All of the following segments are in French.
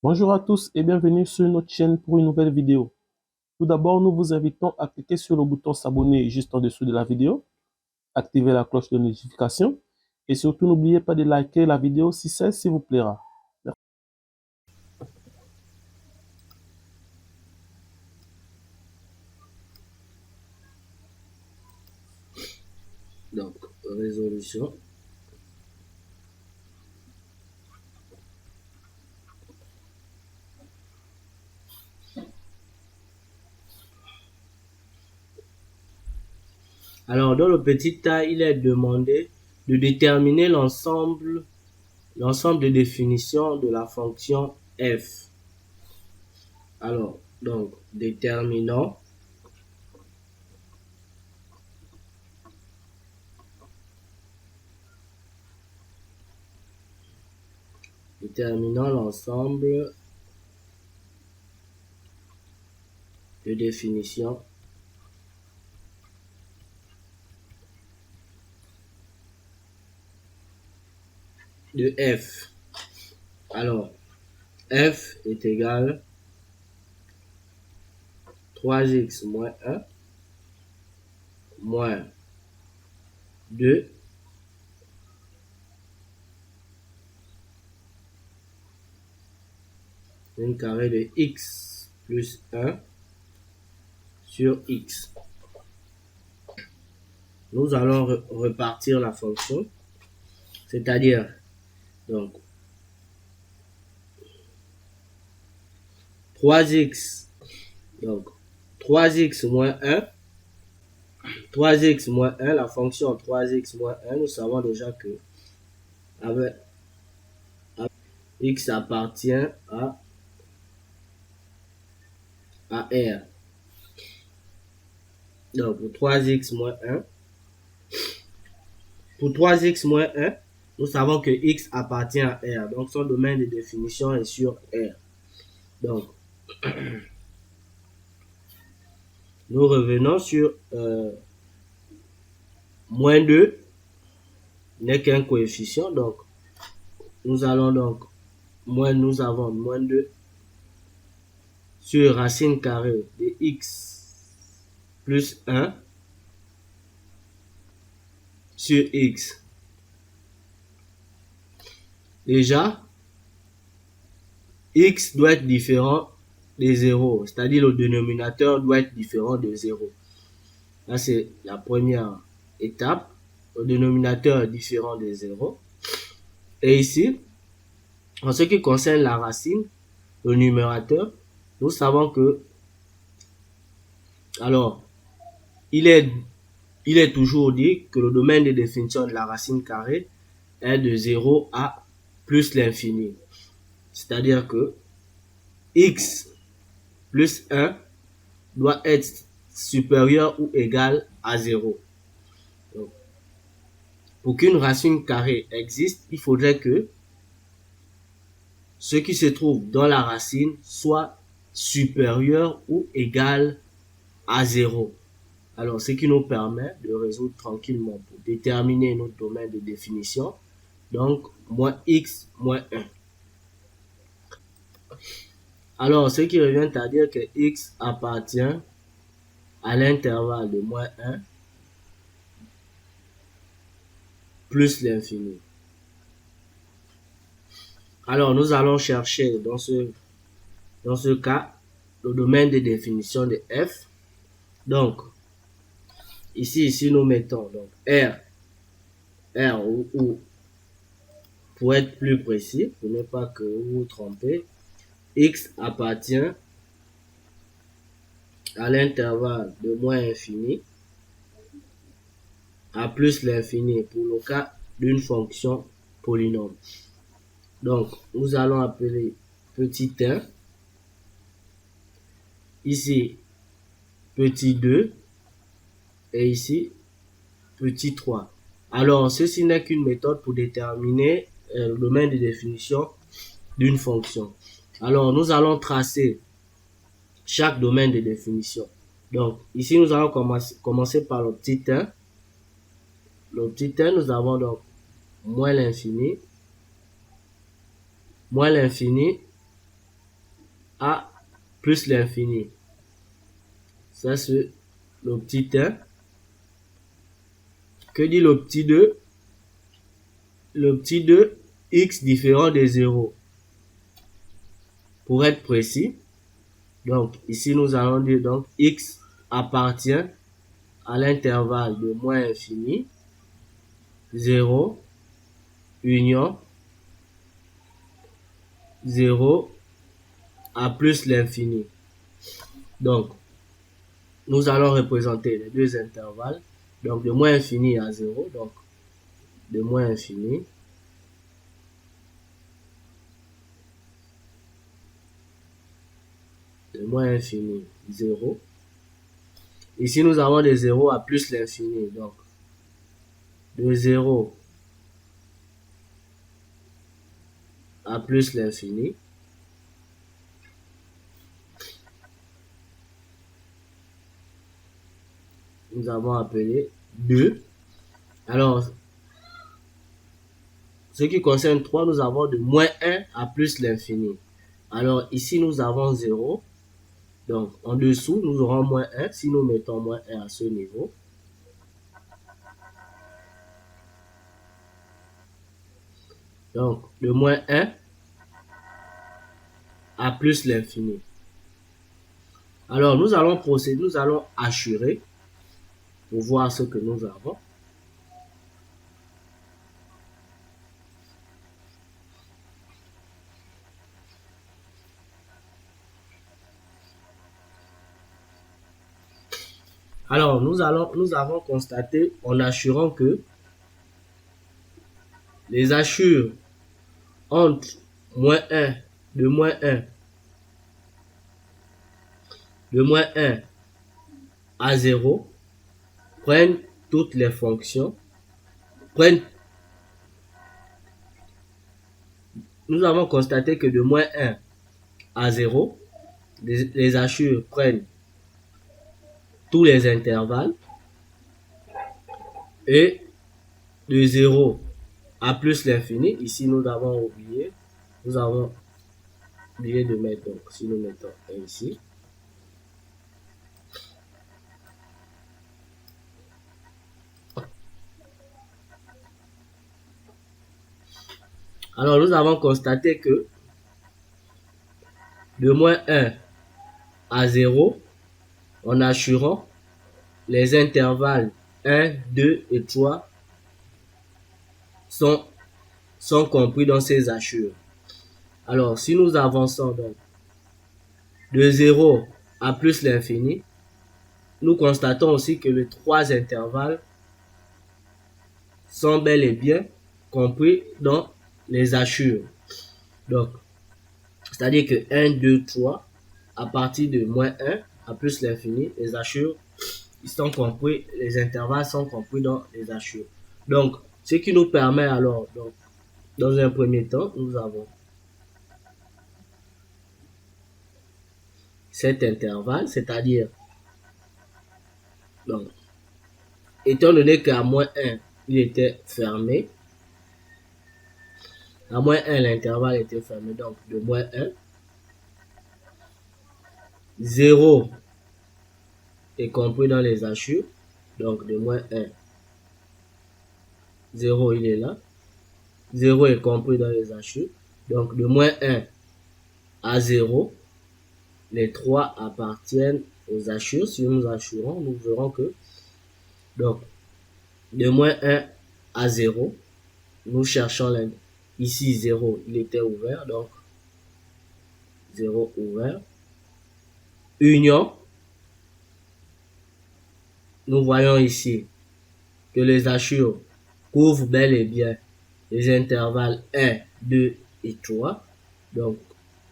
Bonjour à tous et bienvenue sur notre chaîne pour une nouvelle vidéo. Tout d'abord, nous vous invitons à cliquer sur le bouton s'abonner juste en dessous de la vidéo, activer la cloche de notification et surtout n'oubliez pas de liker la vidéo si celle-ci vous plaira. Donc, résolution. Alors, dans le petit A, il est demandé de déterminer l'ensemble de définitions de la fonction f. Alors, donc, déterminant l'ensemble de définitions de f. Alors, f est égal 3x moins 1 moins 2 un carré de x plus 1 sur x. Nous allons repartir la fonction, c'est-à-dire, donc, 3x, donc 3x moins 1, 3x moins 1, la fonction 3x moins 1, nous savons déjà que avec x appartient à R. Donc pour 3x moins 1, pour 3x moins 1, nous savons que x appartient à R. Donc son domaine de définition est sur R. Donc, nous revenons sur moins 2 n'est qu'un coefficient. Donc, nous allons donc, nous avons moins 2 sur racine carrée de x plus 1 sur x. Déjà, x doit être différent de 0, c'est-à-dire le dénominateur doit être différent de 0. Là, c'est la première étape. Le dénominateur est différent de 0. Et ici, en ce qui concerne la racine, le numérateur, nous savons que, alors, il est toujours dit que le domaine de définition de la racine carrée est de 0 à plus l'infini. C'est-à-dire que x plus 1 doit être supérieur ou égal à 0. Donc, pour qu'une racine carrée existe, il faudrait que ce qui se trouve dans la racine soit supérieur ou égal à 0. Alors, ce qui nous permet de résoudre tranquillement pour déterminer notre domaine de définition. Donc, moins x moins 1. Alors, ce qui revient à dire que x appartient à l'intervalle de moins 1 plus l'infini. Alors, nous allons chercher dans ce cas le domaine de définition de f. Donc, ici nous mettons donc R ou pour être plus précis, pour ne pas que vous vous trompez, x appartient à l'intervalle de moins infini à plus l'infini pour le cas d'une fonction polynôme. Donc, nous allons appeler petit 1, ici petit 2 et ici petit 3. Alors, ceci n'est qu'une méthode pour déterminer le domaine de définition d'une fonction. Alors, nous allons tracer chaque domaine de définition. Donc, ici, nous allons commencer par le petit 1. Le petit 1, nous avons donc moins l'infini à plus l'infini. Ça, c'est le petit 1. Que dit le petit 2? Le petit 2, x différent de 0. Pour être précis, donc ici nous allons dire donc x appartient à l'intervalle de moins infini, 0, union, 0 à plus l'infini. Donc, nous allons représenter les deux intervalles. Donc, de moins infini à 0. Donc, de moins infini. De moins infini, 0. Ici, nous avons de 0 à plus l'infini. Donc, de 0 à plus l'infini. Nous avons appelé 2. Alors, ce qui concerne 3, nous avons de moins 1 à plus l'infini. Alors, ici, nous avons 0. Donc, en dessous, nous aurons moins 1 si nous mettons moins 1 à ce niveau. Donc, de moins 1 à plus l'infini. Alors, nous allons procéder, nous allons assurer pour voir ce que nous avons. Alors, nous avons constaté en assurant que les assures entre moins 1, de moins 1, de moins 1 à 0 prennent toutes les fonctions, nous avons constaté que de moins 1 à 0, les assures prennent tous les intervalles et de 0 à plus l'infini, ici nous avons oublié de mettre, donc si nous mettons 1 ici, alors nous avons constaté que de moins 1 à 0, en assurant les intervalles 1, 2 et 3 sont compris dans ces assures. Alors, si nous avançons donc de 0 à plus l'infini, nous constatons aussi que les 3 intervalles sont bel et bien compris dans les assures. Donc, c'est-à-dire que 1, 2, 3, à partir de moins 1 à plus l'infini, les assures, ils sont compris, les intervalles sont compris dans les assures. Donc, ce qui nous permet alors, donc, dans un premier temps, nous avons cet intervalle, c'est-à-dire, donc, étant donné qu'à moins 1, il était fermé, à moins 1, l'intervalle était fermé, donc de moins 1, 0 est compris dans les assures, donc de moins 1, 0 il est là, 0 est compris dans les assures, donc de moins 1 à 0, les 3 appartiennent aux assures. Si nous assurons, nous verrons que, donc, de moins 1 à 0, nous cherchons ici 0, il était ouvert, donc 0 ouvert. Union, nous voyons ici que les assures couvrent bel et bien les intervalles 1, 2 et 3. Donc,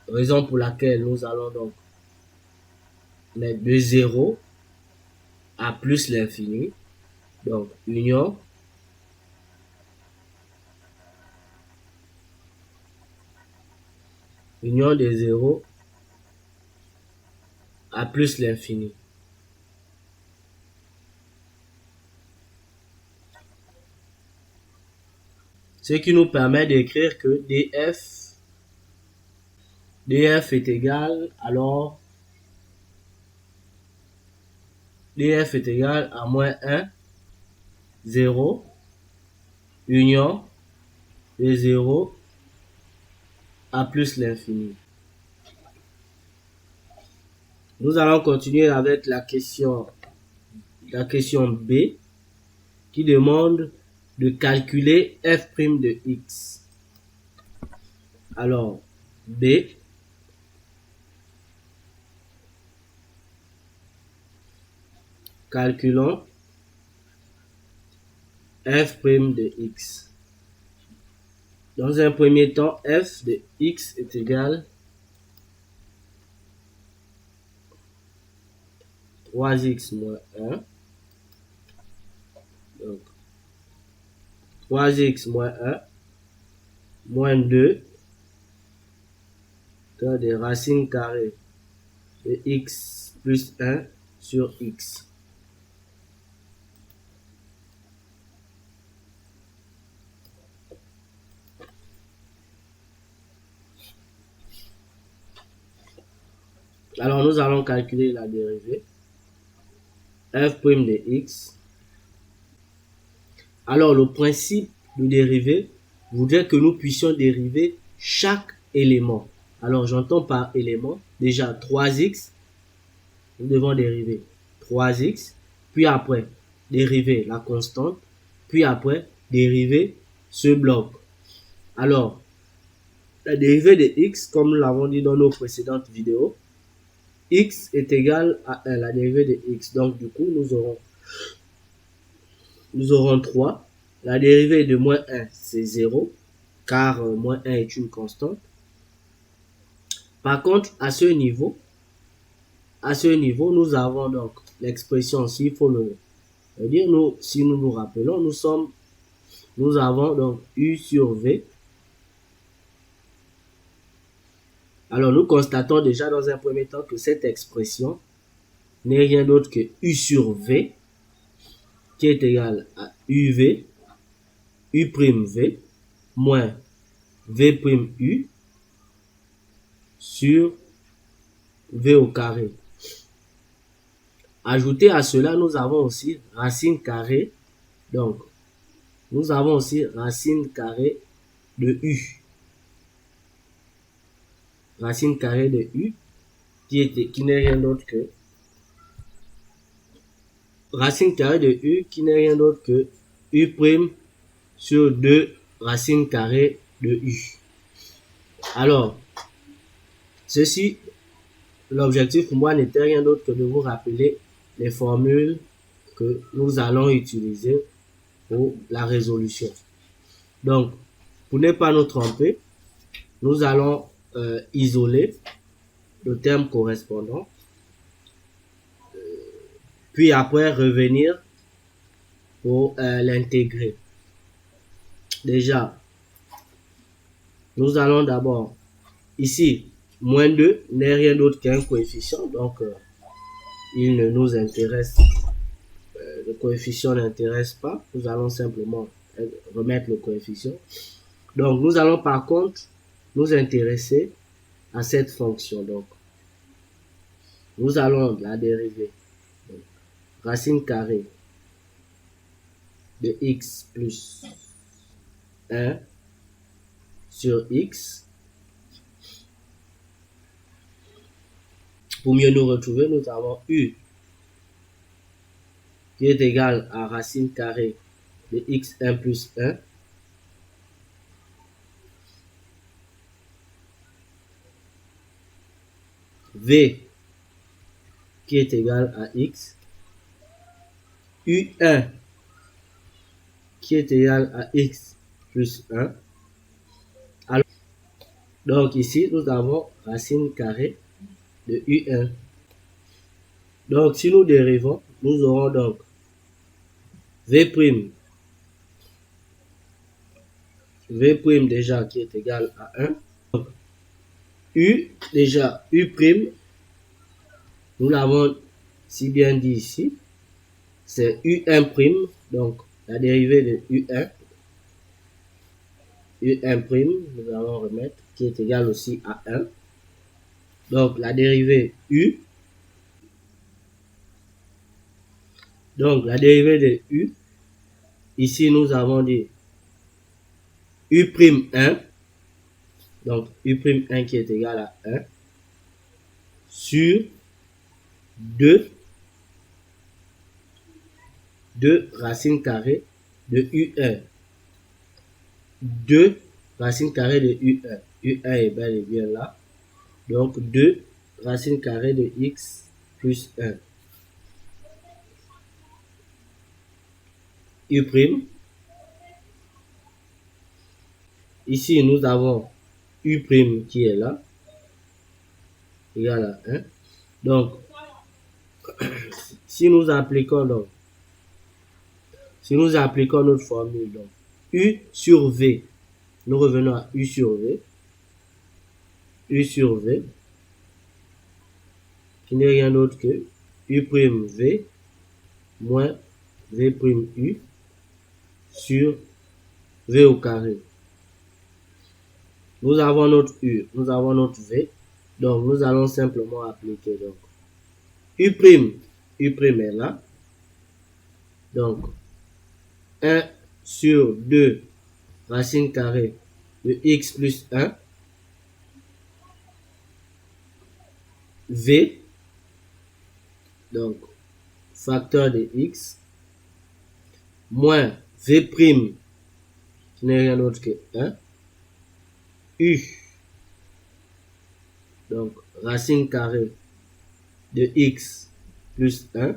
raison pour laquelle nous allons donc mettre de 0 à plus l'infini. Donc, union de 0 à plus l'infini. Ce qui nous permet d'écrire que df df est égal, alors df est égal à moins 1, 0, union de 0 à plus l'infini. Nous allons continuer avec la question B qui demande de calculer f' de x. Alors, B, calculons f' de x. Dans un premier temps, f de x est égal à 3x moins 1. Donc, 3x moins 1 moins 2 des racines carrées de x plus 1 sur x. Alors, nous allons calculer la dérivée f' de x. Alors, le principe de dérivée voudrait que nous puissions dériver chaque élément. Alors, j'entends par élément déjà 3x. Nous devons dériver 3x, puis après dériver la constante, puis après dériver ce bloc. Alors, la dérivée de x, comme nous l'avons dit dans nos précédentes vidéos, x est égal à 1, la dérivée de x. Donc, du coup, nous aurons 3. La dérivée de moins 1, c'est 0, car moins 1 est une constante. Par contre, à ce niveau, nous avons donc l'expression, s'il faut le dire, si nous nous rappelons, nous avons donc u sur v. Alors, nous constatons déjà dans un premier temps que cette expression n'est rien d'autre que u sur v, qui est égal à uv, u'v, moins v'u sur v au carré. Ajouté à cela, nous avons aussi racine carrée. Donc, nous avons aussi racine carrée de u. Racine carrée de u qui n'est rien d'autre que racine carrée de u qui n'est rien d'autre que u' sur 2 racine carrée de u. Alors, ceci, l'objectif pour moi n'était rien d'autre que de vous rappeler les formules que nous allons utiliser pour la résolution. Donc, pour ne pas nous tromper, nous allons isoler le terme correspondant, puis après revenir pour l'intégrer. Déjà, nous allons d'abord, ici, moins 2 n'est rien d'autre qu'un coefficient, donc il ne nous intéresse, le coefficient n'intéresse pas, nous allons simplement remettre le coefficient. Donc, nous allons par contre nous intéresser à cette fonction. Donc, nous allons la dériver. Donc, racine carrée de x plus 1 sur x. Pour mieux nous retrouver, nous avons u qui est égal à racine carrée de x1 plus 1 v qui est égal à x, u1 qui est égal à x plus 1. Alors, donc ici, nous avons racine carrée de u1. Donc, si nous dérivons, nous aurons donc v' déjà qui est égal à 1. Donc, u déjà, u', nous l'avons si bien dit ici, c'est u1', donc la dérivée de u1, nous allons remettre, qui est égal aussi à 1. Donc, la dérivée u. Donc, la dérivée de u. Ici, nous avons dit u'1. Donc, u'1 qui est égal à 1 sur 2 racine carrée de u1. 2 racine carrée de u1. u1 est bel et bien là. Donc, 2 racine carrée de x plus 1. u'. Ici, nous avons u' qui est là, égal à 1. Donc, si nous appliquons notre formule, donc, u sur v, nous revenons à u sur v, qui n'est rien d'autre que u'v moins v', sur v au carré. Nous avons notre u, nous avons notre v, donc nous allons simplement appliquer. Donc, u' est là. Donc, 1 sur 2 racine carrée de x plus 1, v, donc facteur de x, moins v', qui n'est rien d'autre que 1, u, donc racine carrée de x plus 1,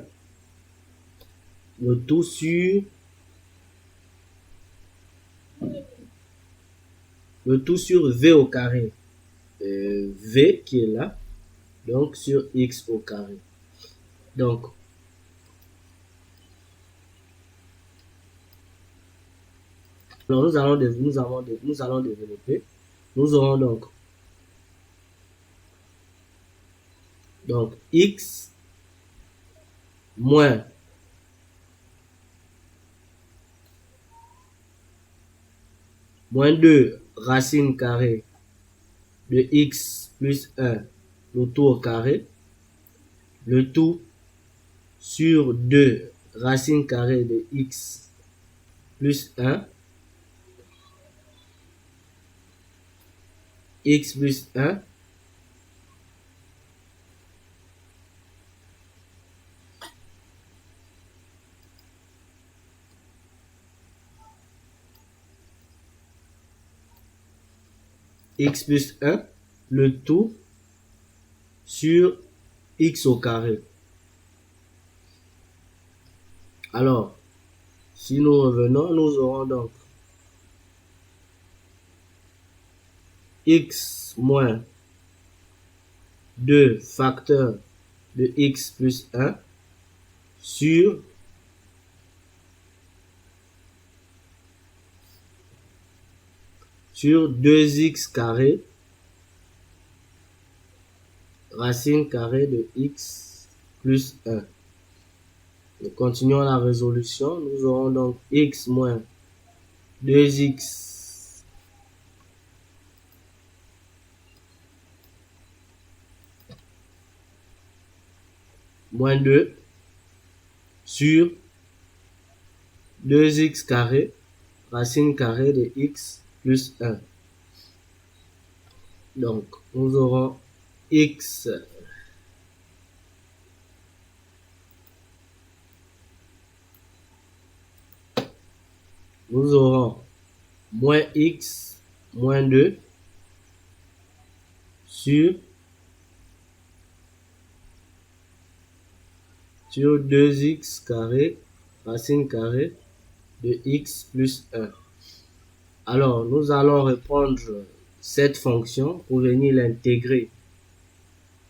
le tout sur v au carré, v qui est là, donc sur x au carré. Donc, alors nous allons développer. Nous aurons donc x moins moins 2 racine carrée de x plus 1, le tout au carré, le tout sur 2 racine carrée de x plus 1, x plus 1, x plus 1, le tout sur x au carré. Alors, si nous revenons, nous aurons donc x moins 2 facteur de x plus 1 sur sur 2x carré racine carrée de x plus 1. Nous continuons la résolution. Nous aurons donc x moins 2x moins 2 sur 2x carré racine carrée de x plus 1. Donc, nous aurons x nous aurons moins x moins 2 sur 2x carré racine carrée de x plus 1. Alors, nous allons reprendre cette fonction pour venir l'intégrer.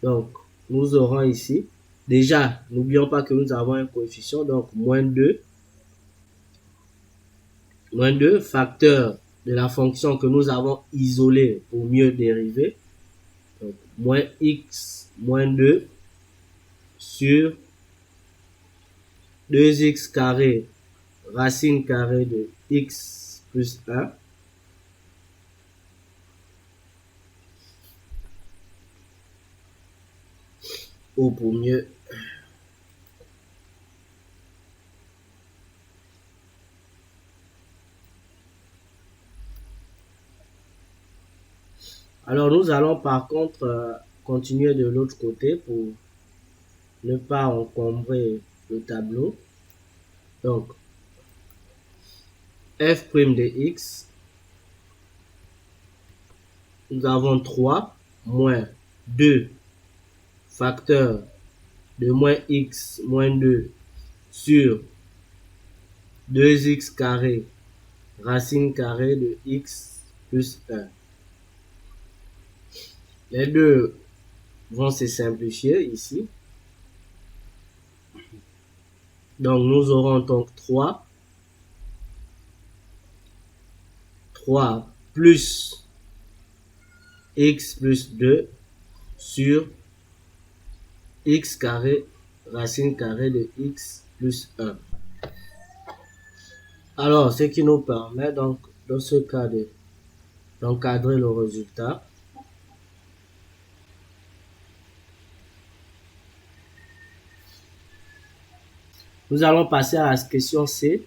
Donc, nous aurons ici, déjà, n'oublions pas que nous avons un coefficient, donc moins 2 facteur de la fonction que nous avons isolée pour mieux dériver. Donc, moins x moins 2 sur 2x carré racine carrée de x plus 1 ou pour mieux. Alors nous allons par contre continuer de l'autre côté pour ne pas encombrer le tableau. Donc f' de x, nous avons 3 moins 2 facteur de moins x moins 2 sur 2x carré racine carrée de x plus 1. Les deux vont se simplifier ici. Donc nous aurons donc 3 plus x plus 2 sur x carré racine carrée de x plus 1. Alors, ce qui nous permet donc, dans ce cas, d'encadrer le résultat. Nous allons passer à la question C.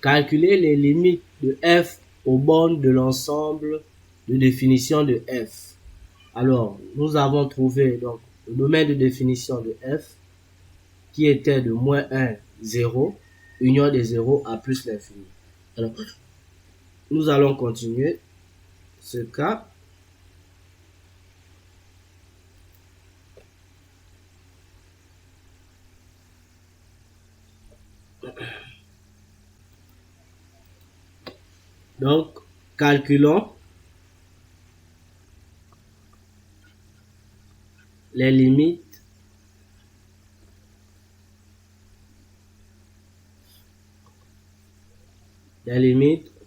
Calculer les limites de f aux bornes de l'ensemble de définition de f. Alors, nous avons trouvé donc le domaine de définition de f qui était de moins 1, 0, union des 0 à plus l'infini. Alors, nous allons continuer ce cas. Donc, calculons les limites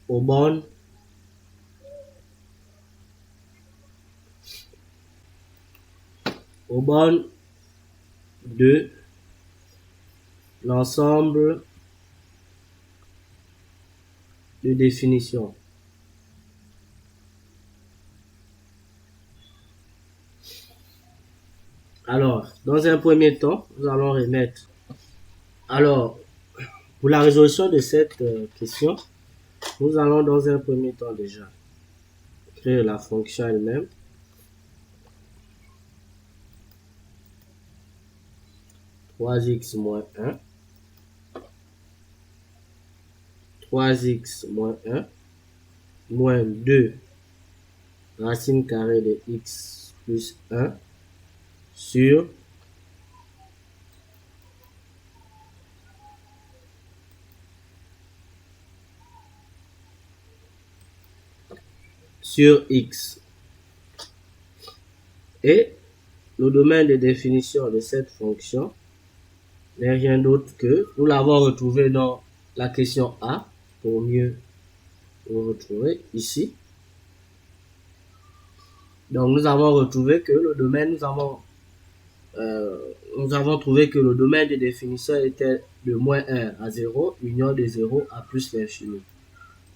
aux bornes de l'ensemble de définition. Alors, dans un premier temps, nous allons remettre. Alors, pour la résolution de cette question, nous allons dans un premier temps déjà créer la fonction elle-même. (3x moins 1) 3x moins 1 moins 2 racine carrée de x plus 1 sur x. Et le domaine de définition de cette fonction n'est rien d'autre que, nous l'avons retrouvé dans la question A, pour mieux le retrouver ici. Donc nous avons retrouvé que le domaine, nous avons trouvé que le domaine de définition était de moins 1 à 0, union de 0 à plus l'infini.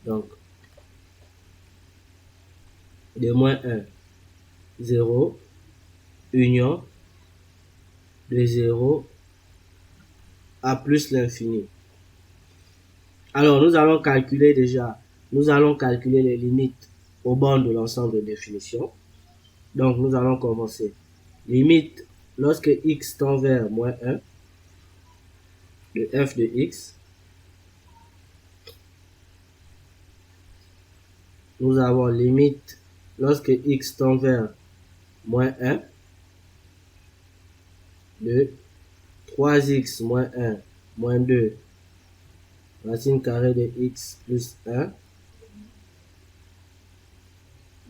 Donc, de moins 1, 0, union de 0 à plus l'infini. Alors, nous allons calculer les limites aux bornes de l'ensemble de définition. Donc, nous allons commencer. Limite, lorsque x tend vers moins 1, de f de x, nous avons limite, lorsque x tend vers moins 1, de 3x moins 1 moins 2 racine carrée de x plus 1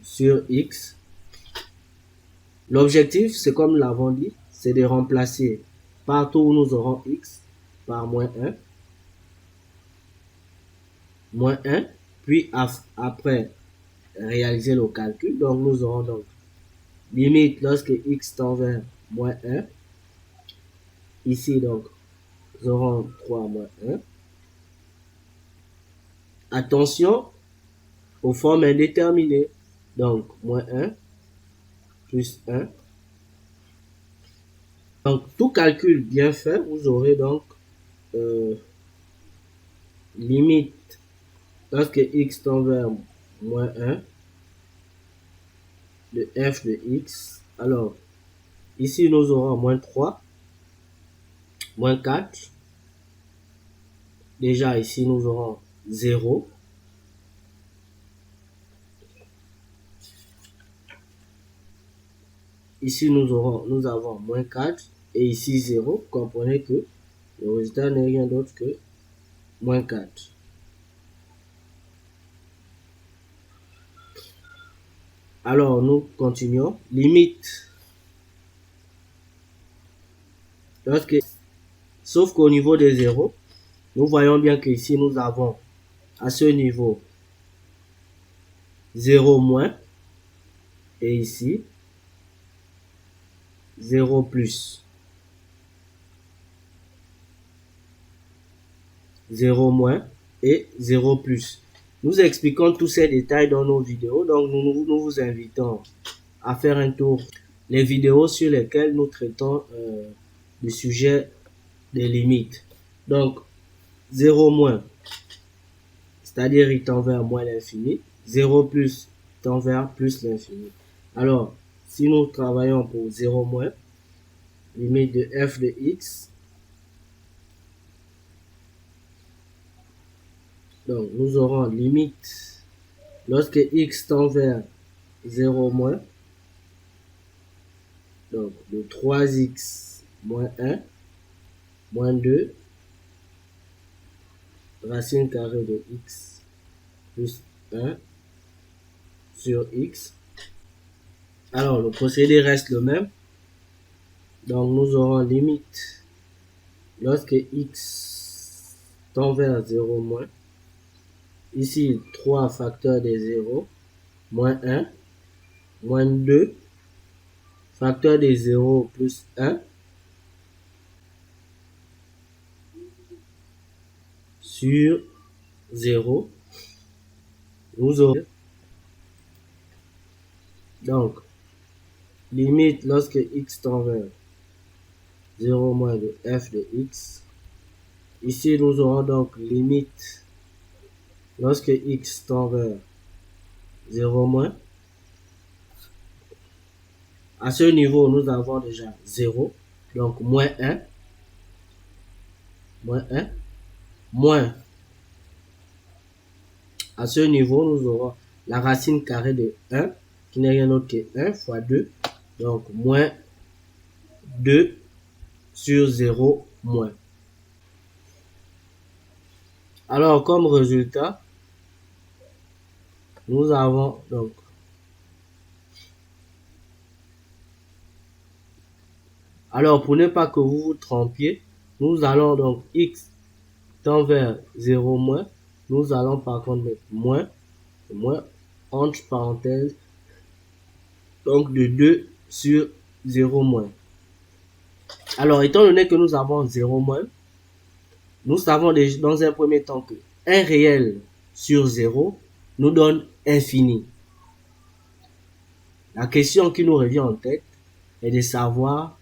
sur x. L'objectif, c'est comme nous l'avons dit, c'est de remplacer partout où nous aurons x par moins 1, puis après réaliser le calcul. Donc nous aurons donc limite lorsque x tend vers moins 1. Ici donc nous aurons 3 moins 1. Attention aux formes indéterminées. Donc moins 1 plus 1. Donc, tout calcul bien fait, vous aurez donc limite lorsque x tend vers moins 1 de f de x. Alors, ici, nous aurons moins 3, moins 4. Déjà, ici, nous aurons 0. Ici, nous avons moins 4 et ici 0. Comprenez que le résultat n'est rien d'autre que moins 4. Alors, nous continuons. Limite. Sauf qu'au niveau des 0, nous voyons bien qu'ici, nous avons à ce niveau 0 moins et ici 0 plus. 0 moins et 0 plus. Nous expliquons tous ces détails dans nos vidéos, donc nous vous invitons à faire un tour les vidéos sur lesquelles nous traitons du sujet des limites. Donc 0 moins, c'est-à-dire il tend vers moins l'infini, 0 plus tend vers plus l'infini. Alors, si nous travaillons pour 0 moins, limite de f de x, donc nous aurons limite lorsque x tend vers 0 moins, donc de 3x moins 1 moins 2 racine carrée de x plus 1 sur x. Alors, le procédé reste le même. Donc, nous aurons limite lorsque x tend vers 0 moins. Ici, 3 facteurs des 0, moins 1, moins 2, facteur des 0 plus 1, sur 0. Nous aurons donc limite lorsque x tend vers 0 moins de f de x. Ici, nous aurons donc limite lorsque x tend vers 0 moins. À ce niveau, nous avons déjà 0, donc moins 1, moins. À ce niveau, nous aurons la racine carrée de 1, qui n'est rien d'autre que 1 fois 2, donc moins 2 sur 0 moins. Alors, comme résultat, nous avons donc alors pour ne pas que vous vous trompiez, nous allons donc x tend vers 0 moins, nous allons par contre mettre moins entre parenthèses, donc de 2 sur 0 moins. Alors étant donné que nous avons 0 moins, nous savons dans un premier temps que 1 réel sur 0 nous donne infini. La question qui nous revient en tête est de savoir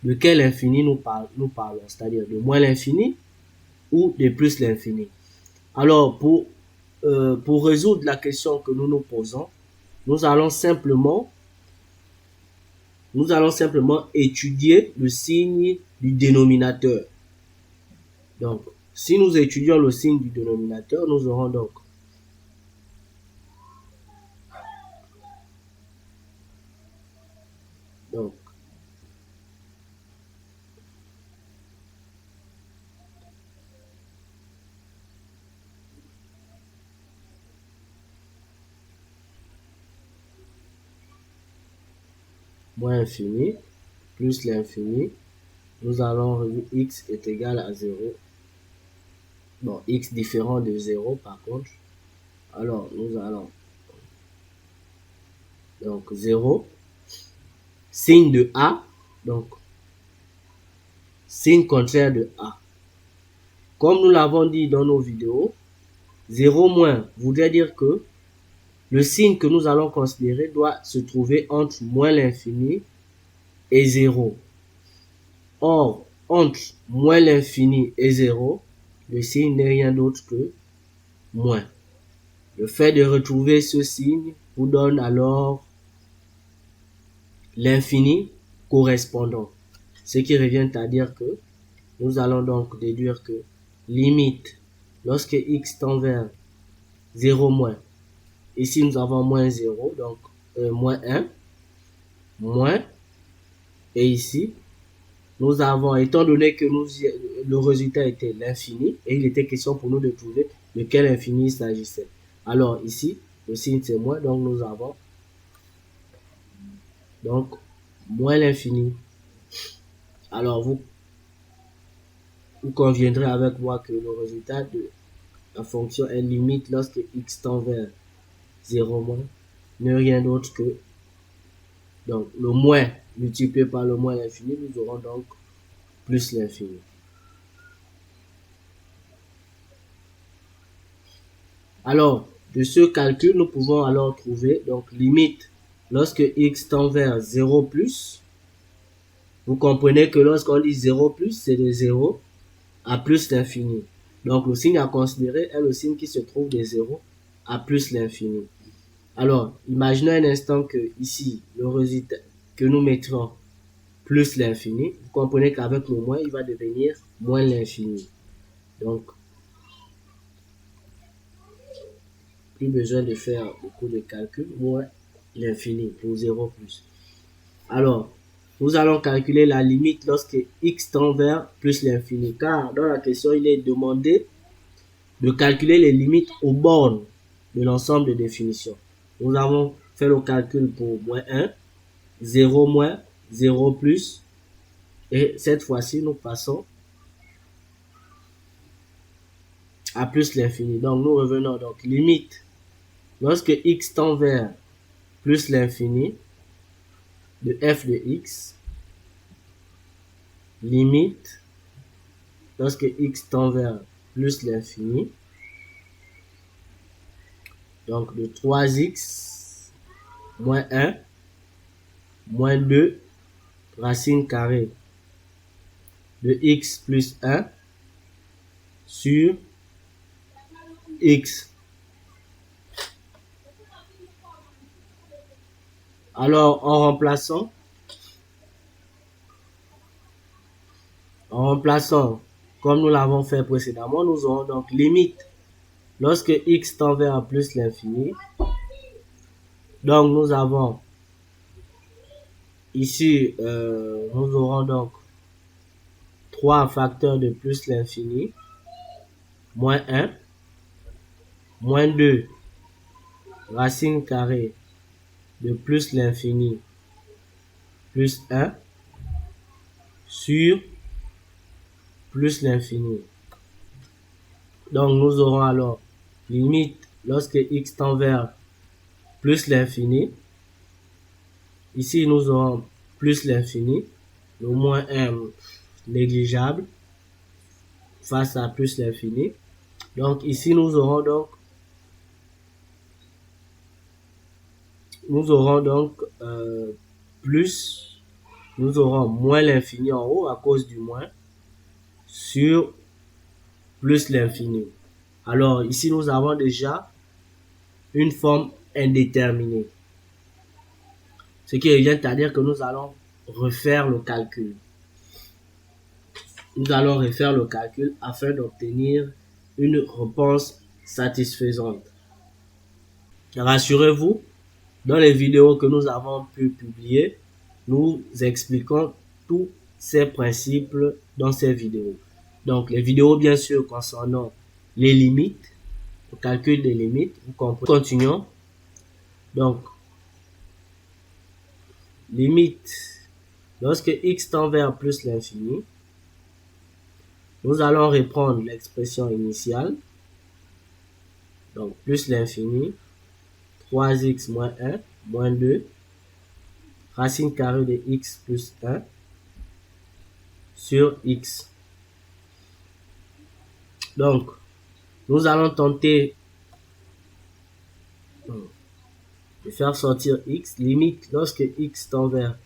de quel infini nous parlons, c'est-à-dire de moins l'infini ou de plus l'infini. Alors, pour résoudre la question que nous nous posons, nous allons simplement étudier le signe du dénominateur. Donc, si nous étudions le signe du dénominateur, nous aurons donc moins infini plus l'infini, nous allons x est égal à 0. Bon, x différent de 0 par contre. Alors, nous allons donc 0, signe de A, donc signe contraire de A. Comme nous l'avons dit dans nos vidéos, 0 moins voudrait dire que le signe que nous allons considérer doit se trouver entre moins l'infini et 0. Or, entre moins l'infini et 0, le signe n'est rien d'autre que moins. Le fait de retrouver ce signe vous donne alors l'infini correspondant. Ce qui revient à dire que nous allons donc déduire que limite, lorsque x tend vers 0 moins, ici nous avons moins 0, donc moins 1, moins, et ici, nous avons, étant donné que le résultat était l'infini, et il était question pour nous de trouver de quel infini il s'agissait. Alors ici, le signe c'est moins, donc nous avons donc moins l'infini. Alors vous conviendrez avec moi que le résultat de la fonction est limite lorsque x tend vers 0 moins n'est rien d'autre que donc le moins multiplié par le moins l'infini, nous aurons donc plus l'infini. Alors, de ce calcul, nous pouvons alors trouver donc limite lorsque x tend vers 0 plus. Vous comprenez que lorsqu'on dit 0 plus, c'est de 0 à plus l'infini. Donc, le signe à considérer est le signe qui se trouve de 0 à plus l'infini. Alors, imaginons un instant que ici, le résultat que nous mettrons plus l'infini, vous comprenez qu'avec le moins, il va devenir moins l'infini. Donc, plus besoin de faire beaucoup de calculs, moins l'infini pour 0 plus. Alors, nous allons calculer la limite lorsque x tend vers plus l'infini, car dans la question, il est demandé de calculer les limites aux bornes de l'ensemble de définitions. Nous avons fait le calcul pour moins 1, 0 moins, 0 plus, et cette fois-ci, nous passons à plus l'infini. Donc, nous revenons donc limite lorsque x tend vers plus l'infini de f de x, limite lorsque x tend vers plus l'infini, donc de 3x moins 1 moins 2 racine carrée de x plus 1 sur x. Alors, en remplaçant, comme nous l'avons fait précédemment, nous aurons donc limite lorsque x tend vers plus l'infini. Donc, nous avons ici, nous aurons donc 3 facteurs de plus l'infini, moins 1, moins 2, racine carrée de plus l'infini, plus 1, sur plus l'infini. Donc, nous aurons alors limite lorsque x tend vers plus l'infini. Ici, nous aurons plus l'infini, le moins 1 négligeable face à plus l'infini. Donc, ici, nous aurons donc plus, nous aurons moins l'infini en haut à cause du moins sur plus l'infini. Alors, ici, nous avons déjà une forme indéterminée. Ce qui revient à dire que nous allons refaire le calcul. Nous allons refaire le calcul afin d'obtenir une réponse satisfaisante. Rassurez-vous, dans les vidéos que nous avons pu publier, nous expliquons tous ces principes dans ces vidéos. Donc, les vidéos, bien sûr, concernant les limites, le calcul des limites, vous comprenez. Continuons. Donc, limite, lorsque x tend vers plus l'infini, nous allons reprendre l'expression initiale. Donc, plus l'infini, 3x moins 1, moins 2, racine carrée de x plus 1 sur x. Donc, nous allons tenter de faire sortir x, limite lorsque x tend vers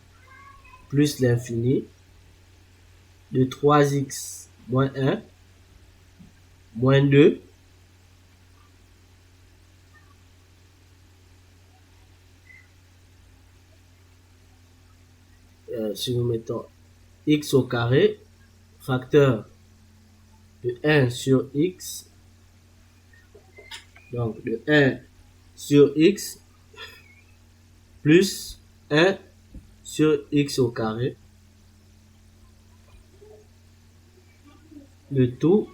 plus l'infini de 3x moins 1 moins 2 si nous mettons x au carré, facteur de 1 sur x, donc de 1 sur x plus 1 sur x au carré, le tout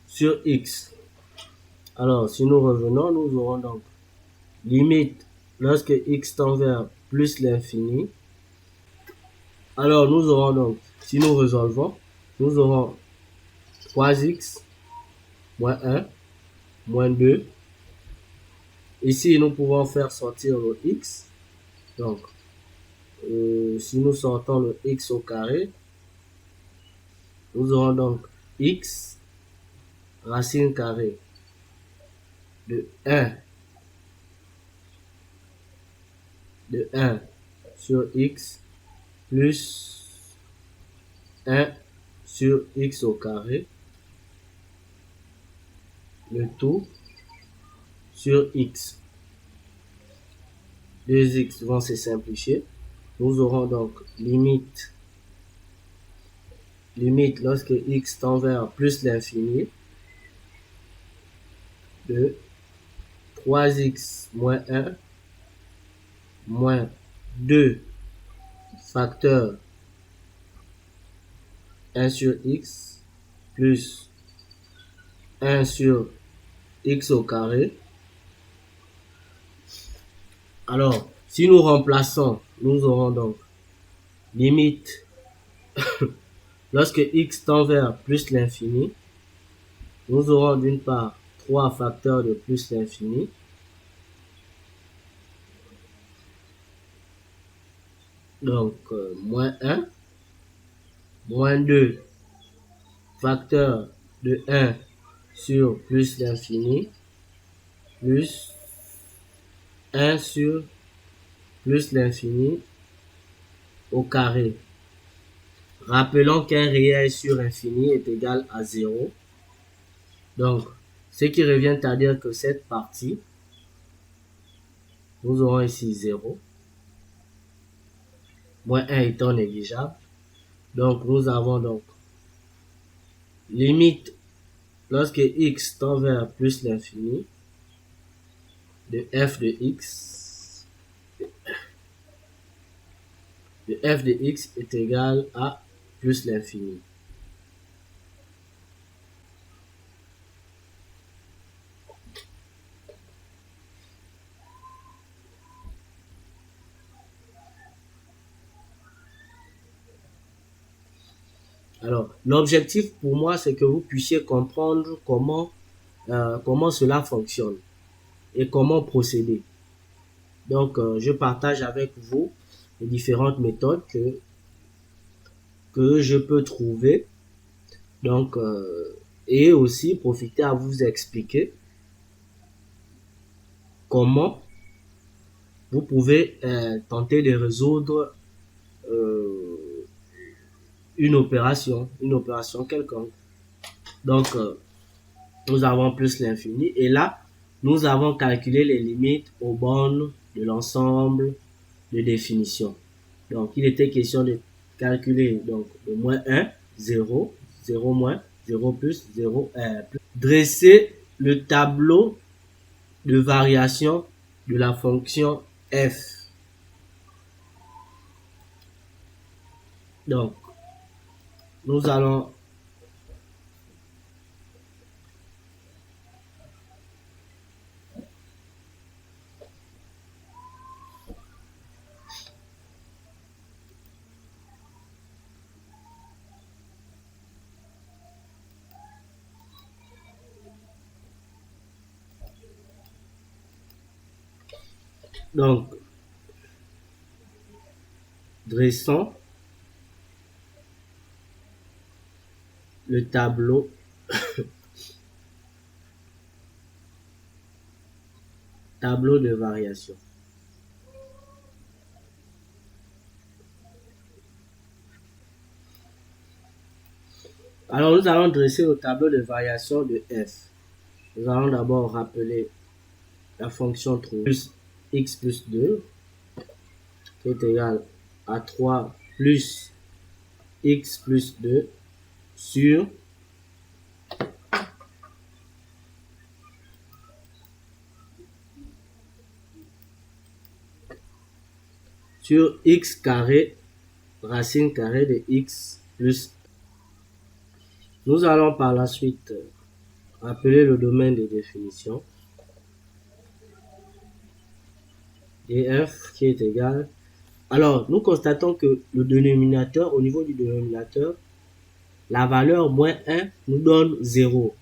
sur x. Alors, si nous revenons, nous aurons donc limite lorsque x tend vers plus l'infini. Alors, nous aurons donc, si nous résolvons, nous aurons 3x moins 1 moins 2. Ici, nous pouvons faire sortir le x. Donc, si nous sortons le x au carré, nous aurons donc x racine carrée de 1 sur x plus 1 sur x au carré, le tout sur x. 2x vont se simplifier. Nous aurons donc limite lorsque x tend vers plus l'infini de 3x moins 1 moins 2 facteur 1 sur x plus 1 sur x au carré. Alors, si nous remplaçons, nous aurons donc limite lorsque x tend vers plus l'infini, nous aurons d'une part 3 facteurs de plus l'infini, donc moins 1, moins 2 facteur de 1 sur plus l'infini, plus 1 sur plus l'infini au carré. Rappelons qu'un réel sur infini est égal à 0. Donc, ce qui revient à dire que cette partie, nous aurons ici 0, moins 1 étant négligeable. Donc, nous avons donc limite lorsque x tend vers plus l'infini de f de x est égal à plus l'infini. Alors, l'objectif pour moi, c'est que vous puissiez comprendre comment cela fonctionne et comment procéder. Donc, je partage avec vous les différentes méthodes que je peux trouver. Donc, et aussi profiter à vous expliquer comment vous pouvez tenter de résoudre une opération quelconque. Donc, nous avons plus l'infini et là, nous avons calculé les limites aux bornes de l'ensemble de définition. Donc, il était question de calculer donc le moins 1, 0, 0 moins, 0 plus, 0 plus. Dresser le tableau de variation de la fonction f. Donc, nous allons donc dressons le tableau de variation. Alors, nous allons dresser le tableau de variation de f. Nous allons d'abord rappeler la fonction trouver plus x plus 2 qui est égal à 3 plus x plus 2 sur x carré racine carrée de x plus 1. Nous allons par la suite rappeler le domaine de définition df qui est égal. Alors, nous constatons que le dénominateur, au niveau du dénominateur, la valeur moins 1 nous donne 0.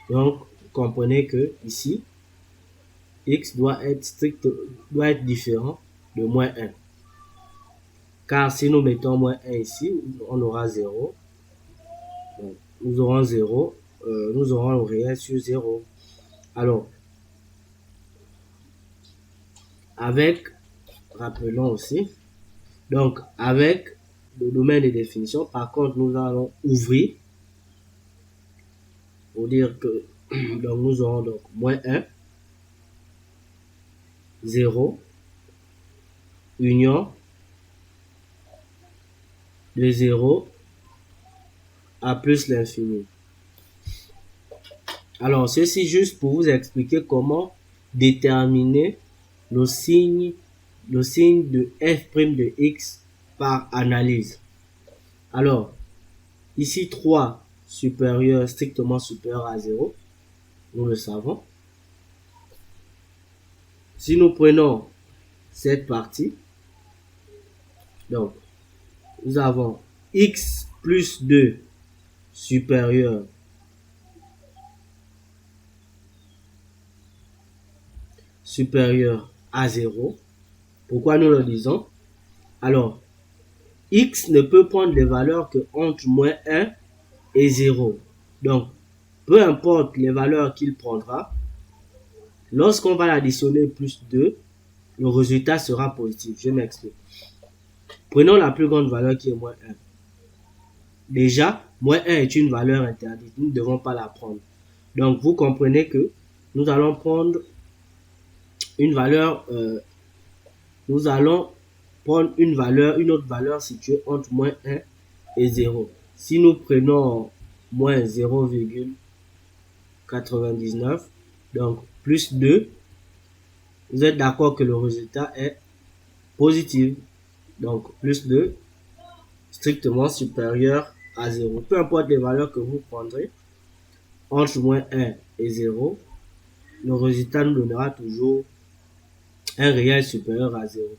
Donc, vous comprenez que ici, x doit être différent de moins 1. Car si nous mettons moins 1 ici, on aura 0. Donc, nous aurons 0. Nous aurons le réel sur 0. Alors, avec, rappelons aussi, donc avec le domaine de définition, par contre, nous allons ouvrir pour dire que donc nous aurons donc moins 1, 0, union de 0 à plus l'infini. Alors, ceci juste pour vous expliquer comment déterminer le signe de f' de x par analyse. Alors, ici 3 supérieur, strictement supérieur à 0, nous le savons. Si nous prenons cette partie, donc nous avons x plus 2 supérieur à 0. Pourquoi nous le disons? Alors, x ne peut prendre les valeurs que entre moins 1 et 0. Donc, peu importe les valeurs qu'il prendra, lorsqu'on va l'additionner plus 2, le résultat sera positif. Je m'explique. Prenons la plus grande valeur qui est moins 1. Déjà, moins 1 est une valeur interdite. Nous ne devons pas la prendre. Donc, vous comprenez que nous allons prendre une valeur, une autre valeur située entre moins 1 et 0. Si nous prenons moins 0,99, donc plus 2, vous êtes d'accord que le résultat est positif. Donc plus 2, strictement supérieur à 0. Peu importe les valeurs que vous prendrez, entre moins 1 et 0, le résultat nous donnera toujours un réel supérieur à 0.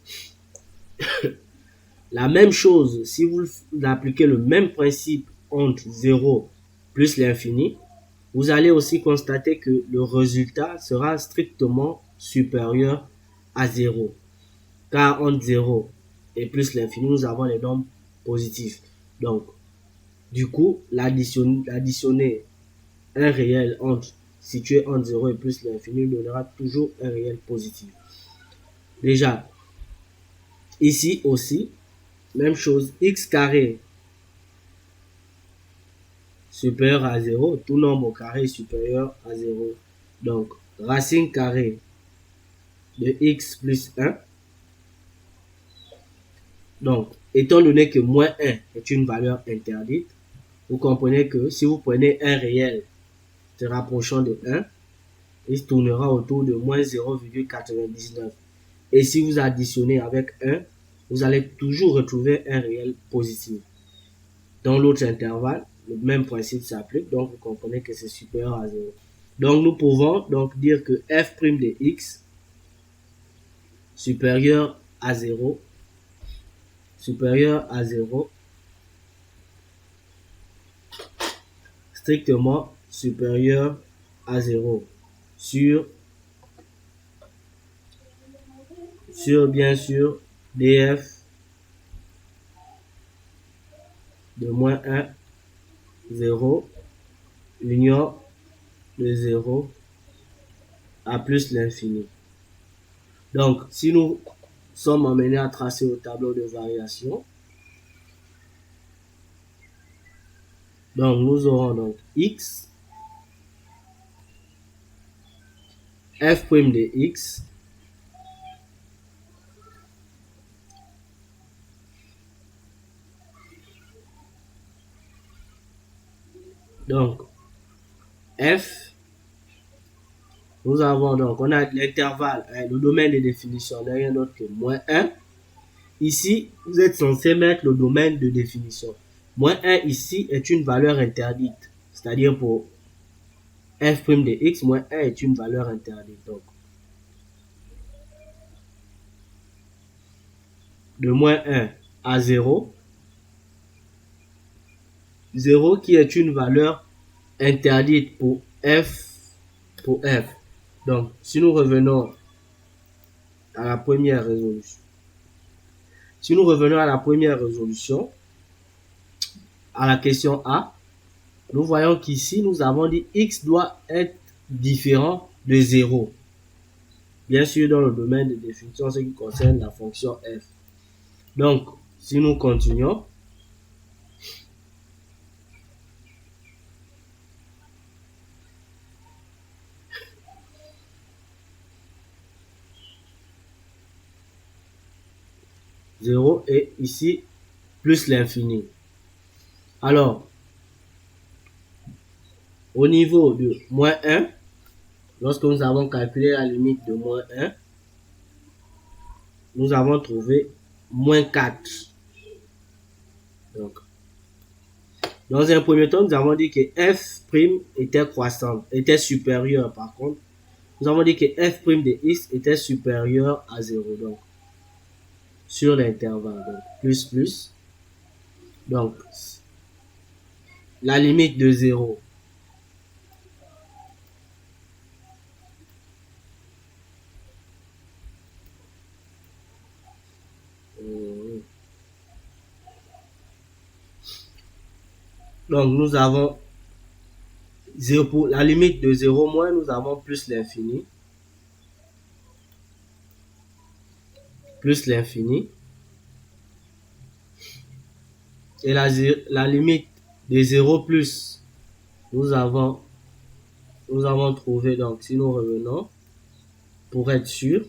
La même chose, si vous appliquez le même principe entre 0 plus l'infini, vous allez aussi constater que le résultat sera strictement supérieur à 0. Car entre 0 et plus l'infini, nous avons les nombres positifs. Donc, du coup, l'additionner un réel situé entre 0 et plus l'infini donnera toujours un réel positif. Déjà, ici aussi, même chose, x carré supérieur à 0, tout nombre au carré est supérieur à 0. Donc, racine carrée de x plus 1. Donc, étant donné que moins 1 est une valeur interdite, vous comprenez que si vous prenez un réel se rapprochant de 1, il se tournera autour de moins 0,99. Et si vous additionnez avec 1, vous allez toujours retrouver un réel positif. Dans l'autre intervalle, le même principe s'applique, donc vous comprenez que c'est supérieur à 0. Donc nous pouvons donc dire que f' de x supérieur à 0, strictement supérieur à 0 sur bien sûr df de moins 1, 0, union de 0 à plus l'infini. Donc, si nous sommes amenés à tracer au tableau de variation, Donc, nous aurons donc x, f' de x, donc f, nous avons donc, on a l'intervalle, le domaine de définition n'est rien d'autre que moins 1. Ici, vous êtes censé mettre le domaine de définition. Moins 1 ici est une valeur interdite. C'est-à-dire pour f' de x, moins 1 est une valeur interdite. Donc, de moins 1 à 0, 0 qui est une valeur interdite pour f. Donc, si nous revenons à la première résolution, à la question A, nous voyons qu'ici, nous avons dit x doit être différent de 0. Bien sûr, dans le domaine de définition, ce qui concerne la fonction f. Donc, si nous continuons, zéro et ici, plus l'infini. Alors, au niveau de moins 1, lorsque nous avons calculé la limite de moins 1, nous avons trouvé moins 4. Donc, dans un premier temps, nous avons dit que f' était croissante, était supérieure par contre. Nous avons dit que f' de x était supérieur à 0. Donc, sur l'intervalle, donc plus. Donc, la limite de 0. Donc, nous avons 0 pour la limite de 0 moins, nous avons plus l'infini. Plus l'infini. Et la limite de 0 plus, nous avons trouvé, donc si nous revenons, pour être sûr,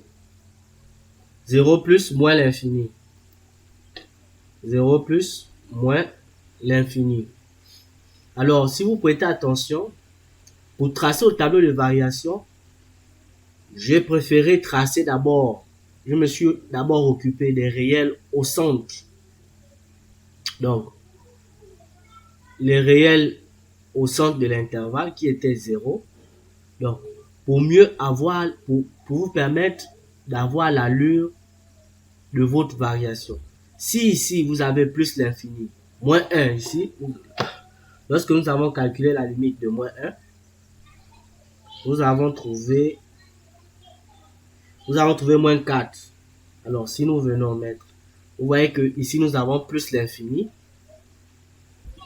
0 plus moins l'infini. 0 plus moins l'infini. Alors, si vous prêtez attention, pour tracer au tableau de variation, j'ai préféré tracer d'abord, je me suis d'abord occupé des réels au centre. Donc, les réels au centre de l'intervalle qui était 0. Donc, pour mieux avoir, pour vous permettre d'avoir l'allure de votre variation. Si ici, vous avez plus l'infini, moins 1 ici, lorsque nous avons calculé la limite de moins 1, nous avons trouvé moins 4. Alors, si nous venons mettre, vous voyez que ici, nous avons plus l'infini.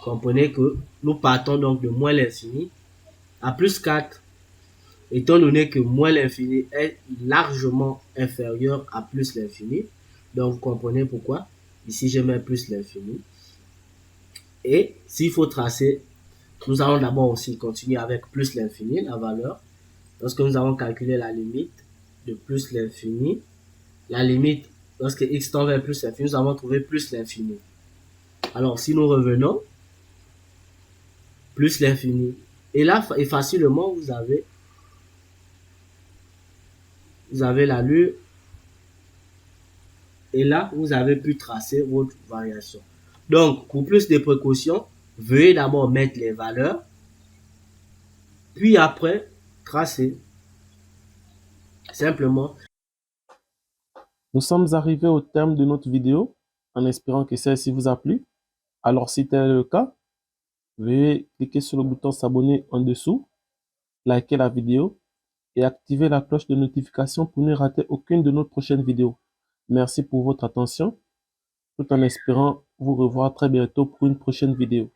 Comprenez que nous partons donc de moins l'infini à plus 4. Étant donné que moins l'infini est largement inférieur à plus l'infini, donc vous comprenez pourquoi ici je mets plus l'infini. Et s'il faut tracer, nous allons d'abord aussi continuer avec plus l'infini, la valeur. Lorsque nous avons calculé la limite de plus l'infini, la limite, lorsque x tend vers plus l'infini, nous avons trouvé plus l'infini. Alors si nous revenons, plus l'infini, et là, et facilement, vous avez l'allure, et là, vous avez pu tracer votre variation. Donc, pour plus de précautions, veuillez d'abord mettre les valeurs, puis après, tracer. Simplement. Nous sommes arrivés au terme de notre vidéo, en espérant que celle-ci vous a plu. Alors, si tel est le cas, veuillez cliquer sur le bouton s'abonner en dessous, liker la vidéo et activer la cloche de notification pour ne rater aucune de nos prochaines vidéos. Merci pour votre attention, tout en espérant vous revoir très bientôt pour une prochaine vidéo.